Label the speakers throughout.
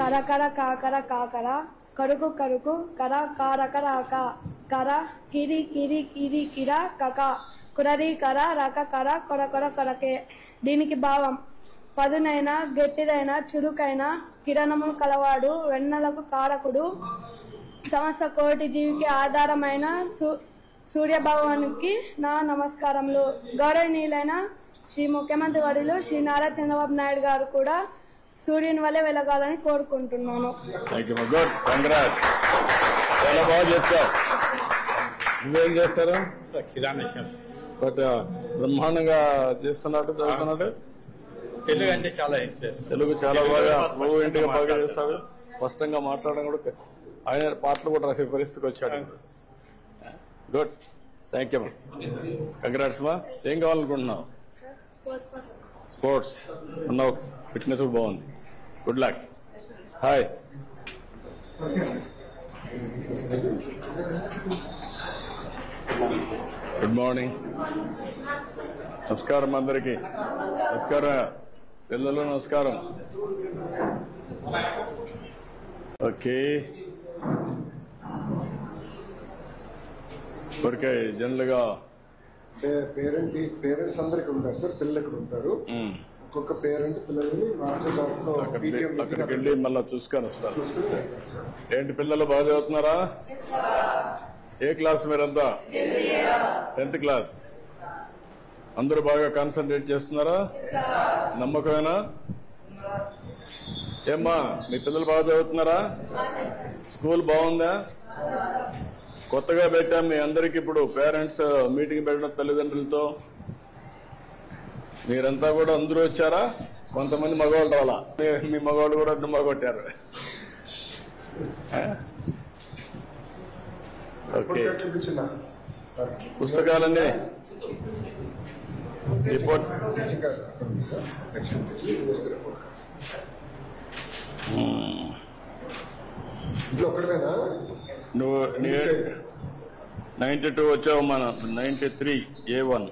Speaker 1: కర కర కాకర కాకర కరుకు కరుకు కర కారకర కర కిరి కిరి కిరి కిర కక కురరి కర రక కర కొర కొర కొరకే. దీనికి భావం పదునైన గట్టిదైన చురుకైన కిరణములు కలవాడు వెన్నెలకు కారకుడు సమస్త కోటి జీవికి ఆధారమైన సూర్యభగవానికి నా నమస్కారములు. గౌరవనీయులైన శ్రీ ముఖ్యమంత్రి వర్యులు శ్రీ నారా చంద్రబాబు నాయుడు గారు కూడా సూర్యుని వల్లే వెలగాలని కోరుకుంటున్నాను.
Speaker 2: చాలా బాగా చెప్తావు. నువ్వేం చేస్తారు? బట్ బ్రహ్మాండంగా చేస్తున్నట్టు చదువుతున్నట్టు.
Speaker 3: తెలుగు అంటే చాలా ఇంట్రెస్ట్.
Speaker 2: తెలుగు చాలా బాగా ఫ్లూయెంట్గా బాగా చేస్తాడు. స్పష్టంగా మాట్లాడడం కూడా ఆయన పాటలు కూడా రాసే పరిస్థితికి వచ్చాడు. గుడ్, థ్యాంక్ యూ మా. కంగ్రాట్స్ మా. ఏం కావాలనుకుంటున్నావు? స్పోర్ట్స్ ఉన్నావు, ఫిట్నెస్ కూడా బాగుంది. Good luck. Hi. Good morning. నమస్కారం అందరికీ. నమస్కారం పిల్లలు, నమస్కారం. ఓకే, ఊరికే జనరల్ గా
Speaker 4: పేరెంట్స్ అందరికి ఉంటారు సార్, పిల్లలు ఇక్కడ ఉంటారు. ఒక్కొక్క పేరెంట్ పిల్లల్ని
Speaker 2: అక్కడికి వెళ్ళి మళ్ళీ చూసుకొని వస్తారు. ఏంటి పిల్లలు బాగా చదువుతున్నారా? ఏ క్లాస్ మీరంతా? 10th class. అందరూ బాగా కాన్సన్ట్రేట్ చేస్తున్నారా? నమ్మకమేనా? ఏమ్మా మీ పిల్లలు బాగా చదువుతున్నారా? స్కూల్ బాగుందా? కొత్తగా పెట్టాం మీ అందరికి ఇప్పుడు పేరెంట్స్ మీటింగ్ పెట్టడం తల్లిదండ్రులతో. మీరంతా కూడా అందరూ వచ్చారా? కొంతమంది మగవాళ్ళు రావాలా? మీ మగవాళ్ళు కూడా డుమ్మా కొట్టారు. ఓకే, పుస్తకాలన్నీ రిపోర్ట్ నువ్వు 92 వచ్చావు, మన 93 A1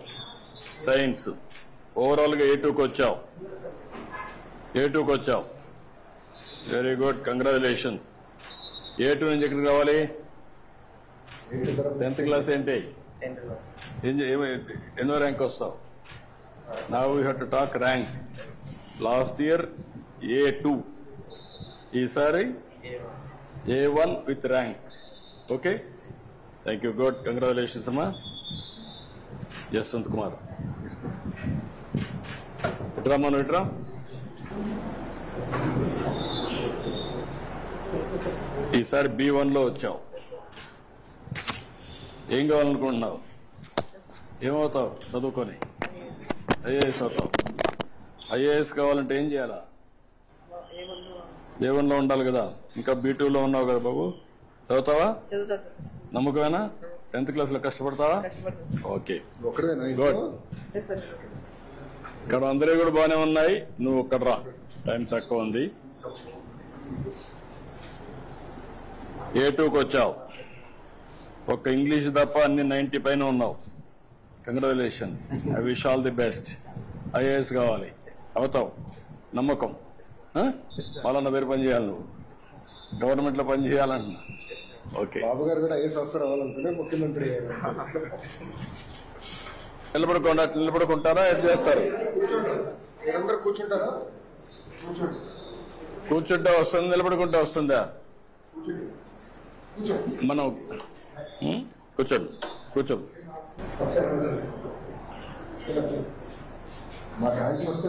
Speaker 2: సైన్స్. ఓవరాల్ గా A2కి వచ్చావు. Very good, congratulations. A2 నుంచి ఎక్కడికి రావాలి? 10th class. ఏంటి ఎన్నో ర్యాంక్ వస్తావు? Now you have to talk rank. Last year A2, ఈసారి A1 with rank. Okay, thank you. Good, congratulations అమ్మా. జస్వంత్ కుమార్ ఇట్రా, మనం ఇట్రా. ఈసారి B1 లో వచ్చావు. ఏం కావాలనుకుంటున్నావు? ఏమవుతావు చదువుకొని? ఐఏఎస్ అవుతావు. ఐఏఎస్ కావాలంటే ఏం చేయాలా? A1 లో ఉండాలి కదా. ఇంకా B2 లో ఉన్నావు కదా బాబు. చదువుతావా? నమ్మకమేనా? 10th క్లాస్ లో కష్టపడతావా? Okay, good. ఇక్కడ అందరూ కూడా బాగానే ఉన్నాయి. నువ్వు ఒక్కడ రా, టైం తక్కువ ఉంది. A2కి వచ్చావు. ఒక్క ఇంగ్లీష్ తప్ప అన్ని 90 పైన ఉన్నావు. Congratulations. I wish all the best. IAS కావాలి, అవుతావు. నమ్మకం. వాళ్ళన్న పేరు పని చేయాలి. నువ్వు గవర్నమెంట్ లో పని చేయాలంటున్నా. ఓకే,
Speaker 4: బాబు గారు కూడా ఐఏఎస్ ఆఫీసర్ అవ్వాలనుకునే ముఖ్యమంత్రి.
Speaker 2: నిలబడుకుంటారా? ఏం చేస్తారు?
Speaker 4: కూర్చుంటారా?
Speaker 2: కూర్చుంటే వస్తుంది, నిలబడుకుంటే వస్తుందా? మనం కూర్చోండి.
Speaker 4: మా ర్యాంకులు వస్తే